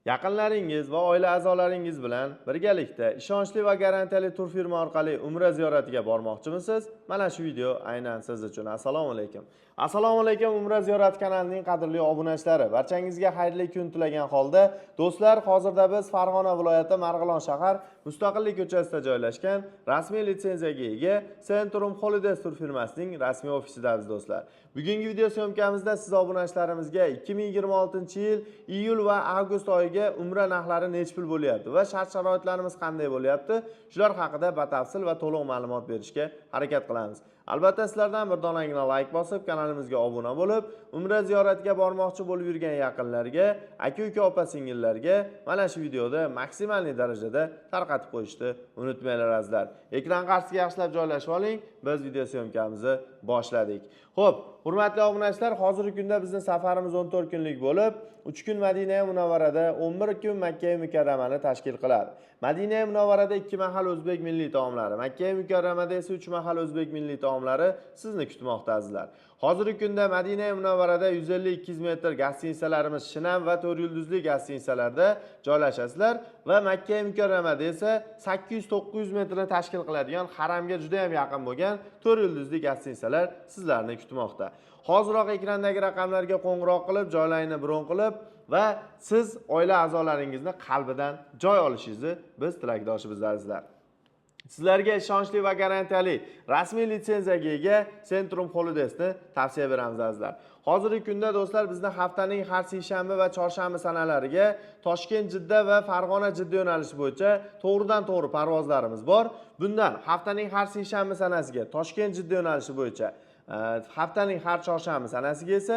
Yaqinlaringiz va oila a'zolaringiz bilan birgalikda ishonchli va garantiyali tur firma orqali Umra ziyoratiga bormoqchimisiz? Mana shu video aynan siz uchun. Assalomu alaykum. Assalomu alaykum Umra ziyorati kanalining qadrli obunachilari. Barchangizga xayrli kun tilagan holda, do'stlar, hozirda biz Farg'ona viloyati Marg'ilon shahar Mustaqillik ko'chasida joylashgan rasmiy litsenziyaga ega Centrum Holidays tur firmasining rasmiy ofisidamiz do'stlar. Bugungi video syomkamizda siz obunachilarimizga 2026-yil iyul va avgust oyiga umra narxlari necha pul bo'lyapti va shart-sharoitlarimiz qanday bo'lyapti, shular haqida batafsil va to'liq ma'lumot berishga harakat qilamiz. Albatta sizlardan bir donagina like bosib, kanalimizga obuna bo'lib, umra ziyoratiga bormoqchi bo'lib yurgan yaqinlarga, aka-uka, opa-singillarga mana shu videoda maksimal darajada tarqatib qo'yishni unutmanglar azizlar. Ekran qarshisiga yaxshilab joylashib oling. Biz video syomkamizni boshladik. Xo'p, hurmatli obunachilar, hozirgi kunda bizning safarimiz 14 kunlik bo'lib, 3 kun Madina Munavvarada, 11 kun Makka Mukarramani tashkil qiladi. Madina Munavvarada 2 mahal o'zbek milliy taomlari, Makka Mukarramada esa 3 mahal o'zbek milliy taomlari sizni kutmoqda azizlar. Hozirgi kunda Madina Munavvarada 150-200 metr gastinisalarimiz Shinam va 4 yulduzli gastinisalarda joylashasizlar va Makka Mukarramada esa 800-900 metrni tashkil qiladigan haramga juda ham yaqin bo'lgan 4 yulduzli gastinisalar sizlarni kutmoqda. Hoziroq ekrandagi raqamlarga qo'ng'iroq qilib, joylarni bron qilib va siz oila a'zolaringizni qalbidan joy olishingizni biz tilakdoshimiz azizlar. Sizlarga ishonchli va garantiyali rasmiy litsenziyaga ega Centrum Holidays'ni tavsiya beramiz azizlar. Hozirgi kunda do'stlar, bizning haftaning har seshanba va chorshanba sanalariga Toshkent, Jidda va Farg'ona, Jidda yo'nalishi bo'yicha to'g'ridan-to'g'ri parvozlarimiz bor. Bundan haftaning har seshanba sanasiga Toshkent, Jidda yo'nalishi bo'yicha, haftaning har chorshanba sanasiga esa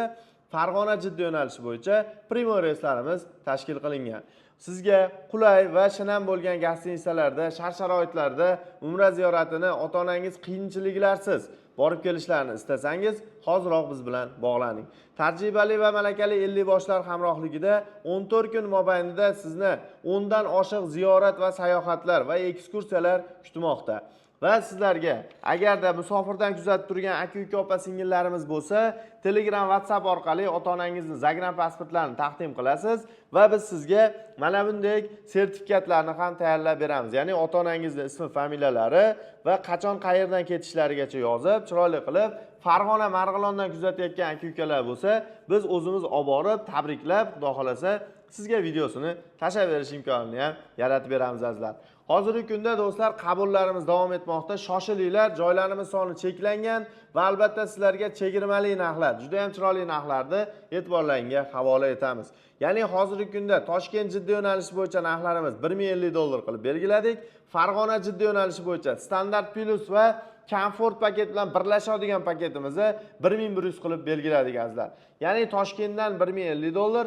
Farg'ona, Jidda yo'nalishi bo'yicha primo reyslarimiz tashkil qilingan. Sizga qulay va shinam bo'lgan gastinisalarda, shart-sharoitlarda umra ziyoratini ota-onangiz qiyinchiliklarsiz borib kelishlarini istasangiz, hoziroq biz bilan bog'laning. Tajribali va malakali 50 boshlar hamrohligida 14 kun mobaynida sizni 10 dan oshiq ziyorat va sayohatlar va ekskursiyalar kutmoqda. Va sizlarga agarda musofirdan kuzatib turgan aka-uka, opa-singillarimiz bo'lsa, Telegram, WhatsApp orqali ota-onangizning Zagram pasportlarini taqdim qilasiz va biz sizga mana bunday sertifikatlarni ham tayyorlab beramiz. Ya'ni ota-onangizning ismi, familiyalari va qachon qayerdan ketishlarigacha yozib, chiroyli qilib, Farg'ona, Marg'ilondan kuzatayotgan aka-ukalar bo'lsa, biz o'zimiz olib borib, tabriklab, xudo xolasa sizga videosini tashlab berish imkonini ham yaratib beramiz azizlar. Hozirgi kunda do'stlar, qabullarimiz davom etmoqda. Shoshilinglar, joylarimiz soni cheklangan va albatta sizlarga chegirmali narxlar, juda ham chiroyli narxlarni e'tiborlaringizga havola etamiz. Ya'ni hozirgi kunda Toshkent, Jidda yo'nalishi bo'yicha narxlarimiz $1050 qilib belgiladik. Farg'ona, Jidda yo'nalishi bo'yicha Standart Plus va Comfort paket bilan birlashadigan paketimizni 1100 qilib belgiladik azizlar. Ya'ni Toshkentdan $1050,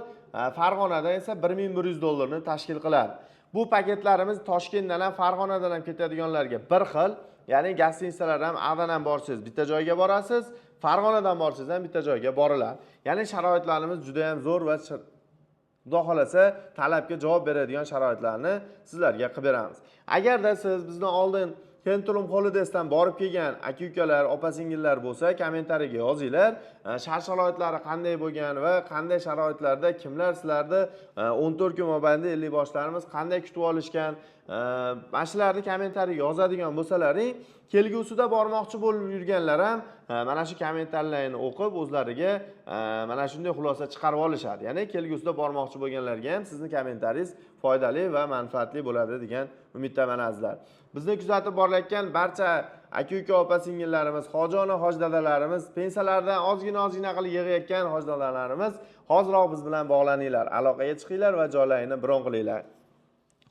Farg'onadan esa $1100 ni tashkil qiladi. Bu paketlarimiz Toshkentdan ham, Farg'onadan ham ketadiganlarga bir xil. Ya'ni gastinisalar ham Adan ham borsangiz bitta joyga borasiz, Farg'onadan borsangiz ham bitta joyga boriladi. Ya'ni sharoitlarimiz juda ham zo'r va xudo xolasa talabga javob beradigan sharoitlarni sizlarga qilib beramiz. Agarda siz bizdan oldin Centrum Holidays'dan borib kelgan aka-ukalar, opa-singillar bo'lsa, kommentariyaga yozinglar. Shart-sharoitlari qanday bo'lgan va qanday sharoitlarda kimlar sizlarni 14 kun mobaynida 50 boshlarimiz qanday kutib olishgan, mana shularni kommentariyaga yozadigan bo'lsalaring, kelgusida bormoqchi bo'lib yurganlar ham mana shu kommentarlarni o'qib o'zlariga mana shunday xulosa chiqarib olishadi. Ya'ni kelgusida bormoqchi bo'lganlarga ham sizning kommentariyangiz foydali va manfaatli bo'ladi degan umiddaman azizlar. Bizni kuzatib borayotgan barcha aka-uka, opa-singillarimiz, hojona, hojdadalarimiz, pensiyalardan ozgina qilib yig'ayotgan hojdadalarimiz hoziroq biz bilan bog'laninglar, aloqaga chiqinglar va joylarini bron qilinglar.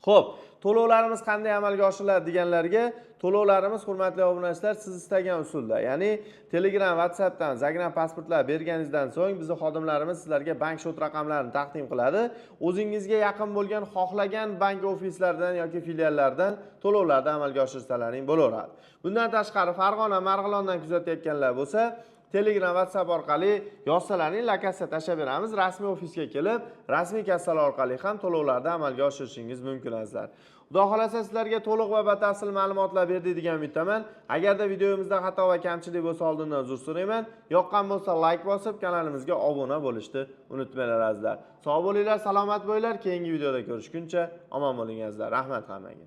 Xo'p, to'lovlarimiz qanday amalga oshiriladi deganlarga, to'lovlarimiz hurmatli obunachilar siz istagan usulda, ya'ni Telegram, WhatsAppdan Zagram pasportlar berganingizdan so'ng bizning xodimlarimiz sizlarga bank shot raqamlarini taqdim qiladi. O'zingizga yaqin bo'lgan xohlagan bank ofislaridan yoki filiallardan to'lovlarni amalga oshirsalaring bo'laveradi. Bundan tashqari Farg'ona, Marg'ilondan kuzatayotganlar bo'lsa, Telegram, WhatsApp orqali yozsalaring, lokatsiya tashlab beramiz. Rasmiy ofisga kelib, rasmiy kassalar orqali ham to'lovlarni amalga oshirishingiz mumkin azizlar. Xudo xolasa sizlarga to'liq va batafsil ma'lumotlar berdik degan umiddaman. Agarda videomizda xato va kamchilik bo'lsa oldindan uzr so'rayman. Yoqqan bo'lsa like bosib, kanalimizga obuna bo'lishni unutmanglar azizlar. Sog' bo'linglar, salomat bo'linglar. Keyingi videoda ko'rishguncha omon bo'ling azizlar. Rahmat hammaga.